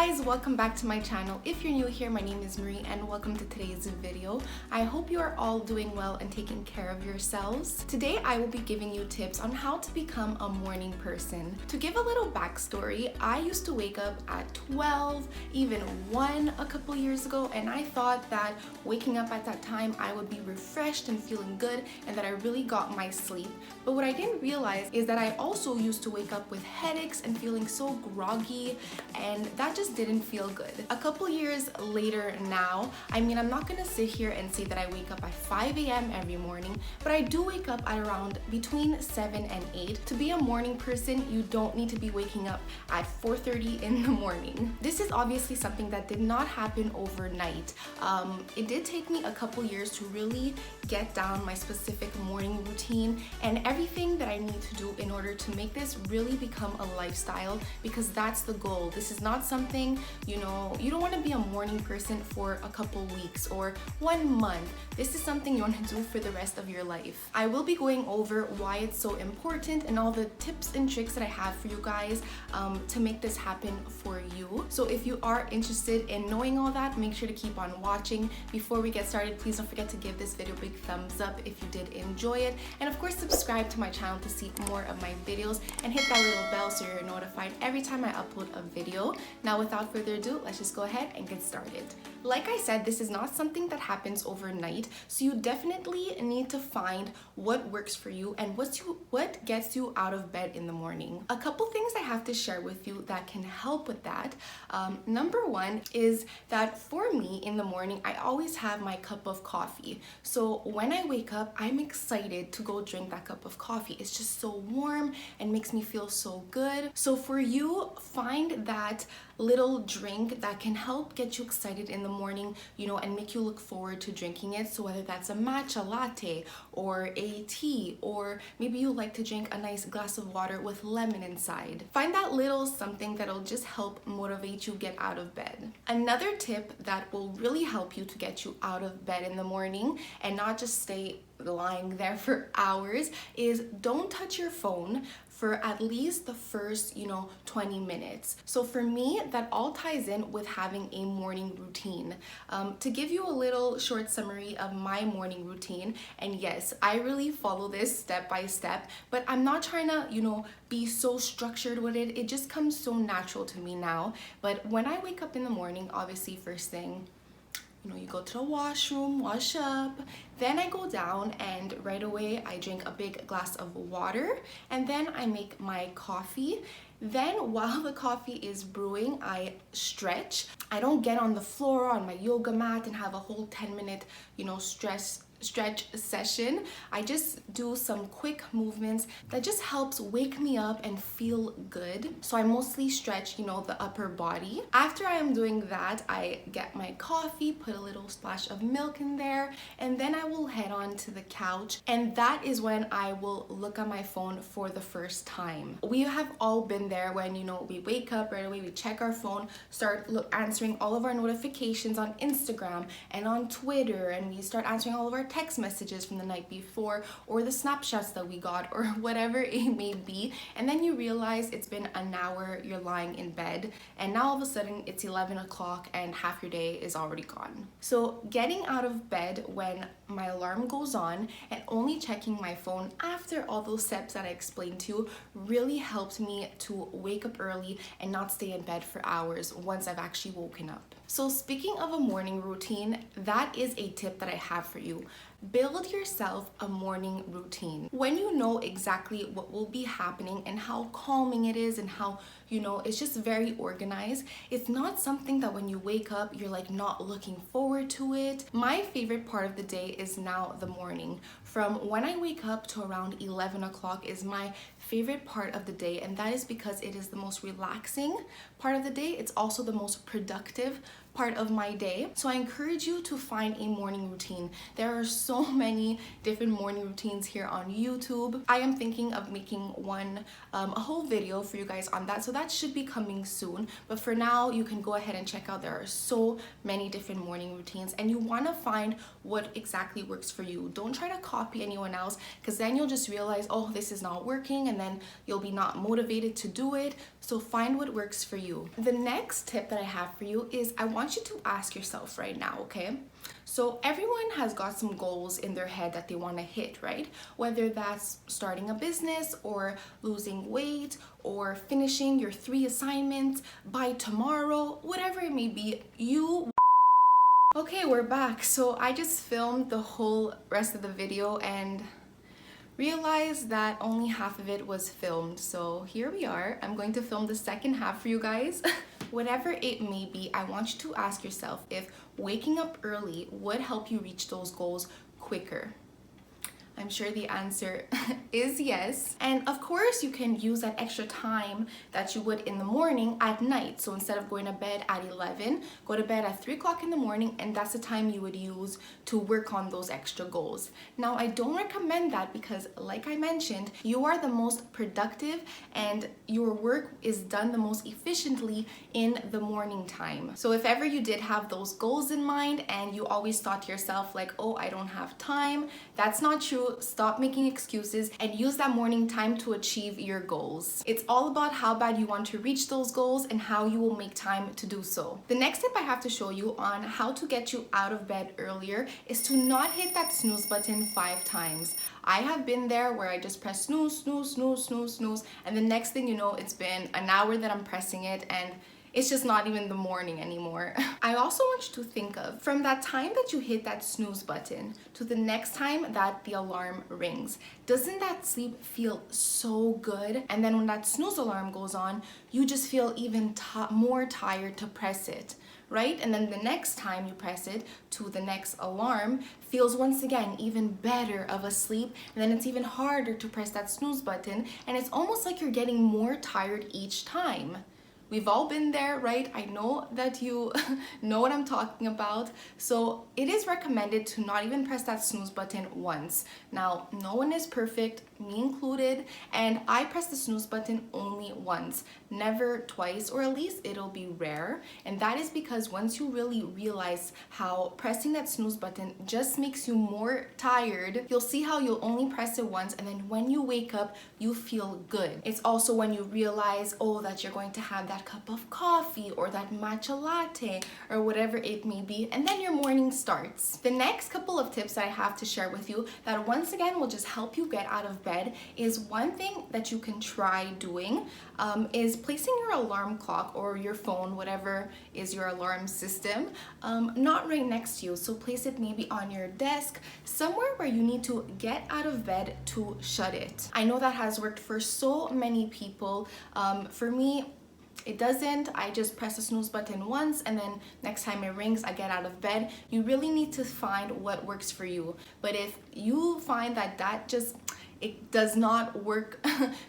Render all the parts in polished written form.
guys, welcome back to my channel. If you're new here, my name is Marie and welcome to today's video. I hope you are all doing well and taking care of yourselves. Today I will be giving you tips on how to become a morning person. To give a little backstory, I used to wake up at 12, even 1 a couple years ago, and I thought that waking up at that time I would be refreshed and feeling good and that I really got my sleep. But what I didn't realize is that I also used to wake up with headaches and feeling so groggy, and that just didn't feel good. A couple years later now, I'm not gonna sit here and say that I wake up at 5 a.m. every morning, but I do wake up at around between 7 and 8. To be a morning person, you don't need to be waking up at 4:30 in the morning. This is obviously something that did not happen overnight. It did take me a couple years to really get down my specific morning routine and everything that I need to do in order to make this really become a lifestyle, because that's the goal. This is not something, you don't want to be a morning person for a couple weeks or 1 month. This is something you want to do for the rest of your life. I will be going over why it's so important and all the tips and tricks that I have for you guys to make this happen for you. So if you are interested in knowing all that, make sure to keep on watching. Before we get started, please don't forget to give this video a big thumbs up if you did enjoy it, and of course subscribe to my channel to see more of my videos and hit that little bell so you're notified every time I upload a video. Now without further ado, let's just go ahead and get started. Like I said, this is not something that happens overnight, so you definitely need to find what works for you and what gets you out of bed in the morning. A couple things I have to share with you that can help with that. Number one is that for me in the morning, I always have my cup of coffee. So when I wake up, I'm excited to go drink that cup of coffee. It's just so warm and makes me feel so good. So for you, find that little drink that can help get you excited in the morning, and make you look forward to drinking it. So whether that's a matcha latte or a tea, or maybe you like to drink a nice glass of water with lemon inside. Find that little something that'll just help motivate you get out of bed. Another tip that will really help you to get you out of bed in the morning and not just stay lying there for hours is don't touch your phone for at least the first 20 minutes. So for me, that all ties in with having a morning routine. To give you a little short summary of my morning routine, and yes, I really follow this step by step, but I'm not trying to be so structured with it. It just comes so natural to me now. But when I wake up in the morning, obviously first thing, you go to the washroom, wash up, then I go down and right away I drink a big glass of water, and then I make my coffee. Then while the coffee is brewing, I stretch. I don't get on the floor on my yoga mat and have a whole 10-minute, stretch session. I just do some quick movements that just helps wake me up and feel good. So I mostly stretch, the upper body. After I am doing that, I get my coffee, put a little splash of milk in there, and then I will head on to the couch, and that is when I will look at my phone for the first time. We have all been there when we wake up right away, we check our phone, start answering all of our notifications on Instagram and on Twitter, and we start answering all of our text messages from the night before or the snapshots that we got or whatever it may be, and then you realize it's been an hour, you're lying in bed, and now all of a sudden it's 11 o'clock and half your day is already gone. So getting out of bed when my alarm goes on and only checking my phone after all those steps that I explained to you really helped me to wake up early and not stay in bed for hours once I've actually woken up. So speaking of a morning routine, that is a tip that I have for you. Build yourself a morning routine. When you know exactly what will be happening and how calming it is and how, it's just very organized, it's not something that when you wake up, you're not looking forward to it. My favorite part of the day is now the morning. From when I wake up to around 11 o'clock is my favorite part of the day, and that is because it is the most relaxing part of the day. It's also the most productive part of my day. So I encourage you to find a morning routine. There are so so many different morning routines here on YouTube. I am thinking of making one, a whole video for you guys on that, so that should be coming soon. But for now, you can go ahead and check out. There are so many different morning routines, and you want to find what exactly works for you. Don't try to copy anyone else, because then you'll just realize, oh, this is not working, and then you'll be not motivated to do it. So find what works for you. The next tip that I have for you is I want you to ask yourself right now, okay? So everyone has got some goals in their head that they want to hit, right? Whether that's starting a business or losing weight or finishing your 3 assignments by tomorrow, whatever it may be, Okay, we're back. So I just filmed the whole rest of the video and realized that only half of it was filmed. So here we are. I'm going to film the second half for you guys. Whatever it may be, I want you to ask yourself if waking up early would help you reach those goals quicker. I'm sure the answer is yes. And of course, you can use that extra time that you would in the morning at night. So instead of going to bed at 11, go to bed at 3 o'clock in the morning, and that's the time you would use to work on those extra goals. Now, I don't recommend that because, like I mentioned, you are the most productive and your work is done the most efficiently in the morning time. So if ever you did have those goals in mind and you always thought to yourself like, oh, I don't have time, that's not true. Stop making excuses and use that morning time to achieve your goals. It's all about how bad you want to reach those goals and how you will make time to do so. The next tip I have to show you on how to get you out of bed earlier is to not hit that snooze button 5 times. I have been there where I just press snooze, snooze, snooze, snooze, snooze, and the next thing you know, it's been an hour that I'm pressing it and it's just not even the morning anymore. I also want you to think of from that time that you hit that snooze button to the next time that the alarm rings. Doesn't that sleep feel so good? And then when that snooze alarm goes on, you just feel even more tired to press it, right? And then the next time you press it to the next alarm feels once again even better of a sleep, and then it's even harder to press that snooze button, and it's almost like you're getting more tired each time. We've all been there, right? I know that you know what I'm talking about. So it is recommended to not even press that snooze button once. Now, no one is perfect, me included, and I press the snooze button only once, never twice, or at least it'll be rare. And that is because once you really realize how pressing that snooze button just makes you more tired, you'll see how you'll only press it once, and then when you wake up, you feel good. It's also when you realize, oh, that you're going to have that cup of coffee or that matcha latte or whatever it may be, and then your morning starts. The next couple of tips that I have to share with you that once again will just help you get out of bed is one thing that you can try doing is placing your alarm clock or your phone, whatever is your alarm system, not right next to you. So place it maybe on your desk, somewhere where you need to get out of bed to shut it. I know that has worked for so many people. For me, it doesn't. I just press the snooze button once, and then next time it rings, I get out of bed. You really need to find what works for you. But if you find that it does not work,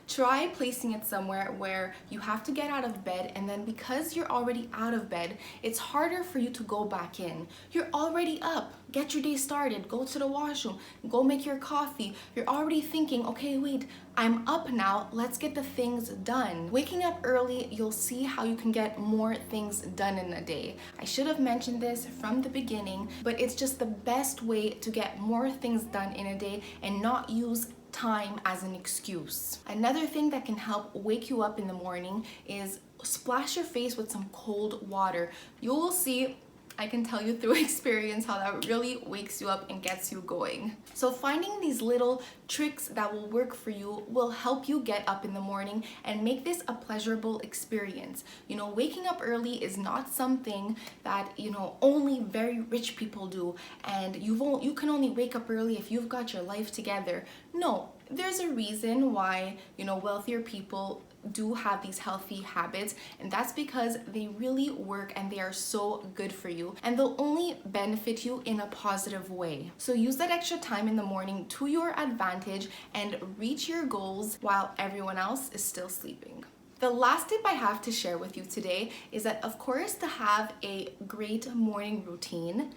try placing it somewhere where you have to get out of bed, and then because you're already out of bed, it's harder for you to go back in. You're already up. Get your day started. Go to the washroom. Go make your coffee. You're already thinking, okay, wait, I'm up now. Let's get the things done. Waking up early, you'll see how you can get more things done in a day. I should have mentioned this from the beginning, but it's just the best way to get more things done in a day and not use time as an excuse. Another thing that can help wake you up in the morning is splash your face with some cold water. You will see, I can tell you through experience, how that really wakes you up and gets you going. So finding these little tricks that will work for you will help you get up in the morning and make this a pleasurable experience. You know, waking up early is not something that, you know, only very rich people do, and you can only wake up early if you've got your life together. No, there's a reason why, you know, wealthier people do have these healthy habits, and that's because they really work and they are so good for you, and they'll only benefit you in a positive way. So use that extra time in the morning to your advantage and reach your goals while everyone else is still sleeping. The last tip I have to share with you today is that, of course, to have a great morning routine,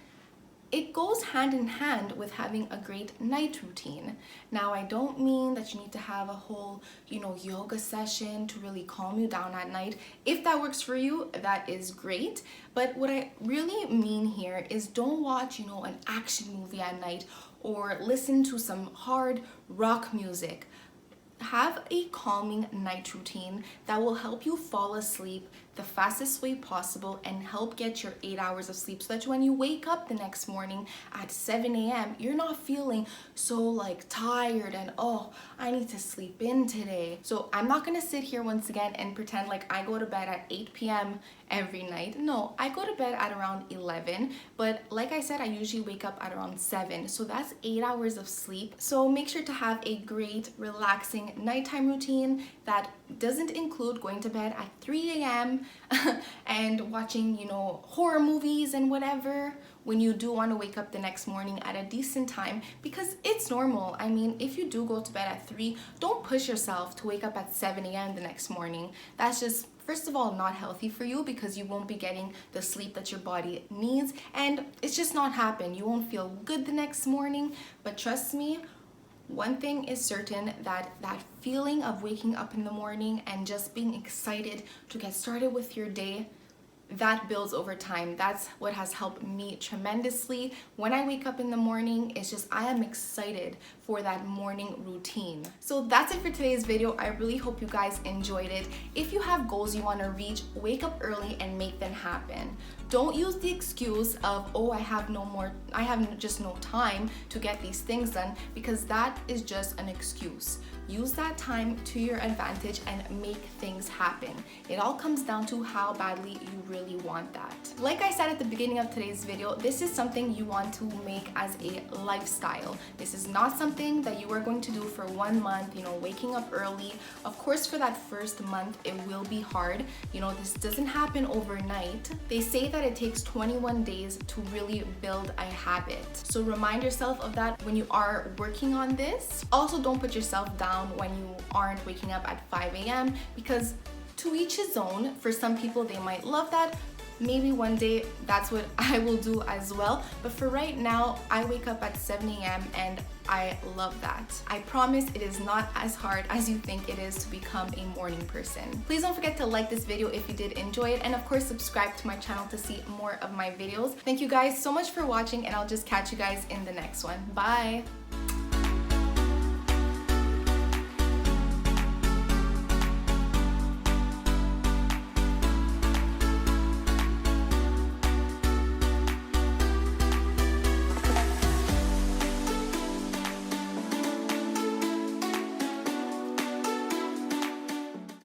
it goes hand in hand with having a great night routine. Now, I don't mean that you need to have a whole, yoga session to really calm you down at night. If that works for you, that is great. But what I really mean here is don't watch, an action movie at night or listen to some hard rock music. Have a calming night routine that will help you fall asleep the fastest way possible and help get your 8 hours of sleep so that when you wake up the next morning at 7 a.m., you're not feeling so tired and I need to sleep in today. So I'm not gonna sit here once again and pretend like I go to bed at 8 p.m. every night. No, I go to bed at around 11, but like I said, I usually wake up at around 7. So that's 8 hours of sleep. So make sure to have a great, relaxing nighttime routine that doesn't include going to bed at 3 a.m. and watching, horror movies and whatever when you do want to wake up the next morning at a decent time, because it's normal. I mean, if you do go to bed at 3, don't push yourself to wake up at 7 a.m. the next morning. That's just, first of all, not healthy for you because you won't be getting the sleep that your body needs, and it's just not happen. You won't feel good the next morning. But trust me, one thing is certain, that feeling of waking up in the morning and just being excited to get started with your day, that builds over time. That's what has helped me tremendously. When I wake up in the morning, it's just I am excited for that morning routine. So that's it for today's video. I really hope you guys enjoyed it. If you have goals you want to reach, wake up early and make them happen. Don't use the excuse of, I have just no time to get these things done, because that is just an excuse. Use that time to your advantage and make things happen. It all comes down to how badly you really want that. Like I said at the beginning of today's video, this is something you want to make as a lifestyle. This is not something that you are going to do for 1 month, waking up early. Of course, for that first month, it will be hard. This doesn't happen overnight. They say that it takes 21 days to really build a habit. So remind yourself of that when you are working on this. Also, don't put yourself down when you aren't waking up at 5 a.m. because to each his own. For some people, they might love that. Maybe one day that's what I will do as well. But for right now, I wake up at 7 a.m. and I love that. I promise it is not as hard as you think it is to become a morning person. Please don't forget to like this video if you did enjoy it, and of course subscribe to my channel to see more of my videos. Thank you guys so much for watching, and I'll just catch you guys in the next one. Bye!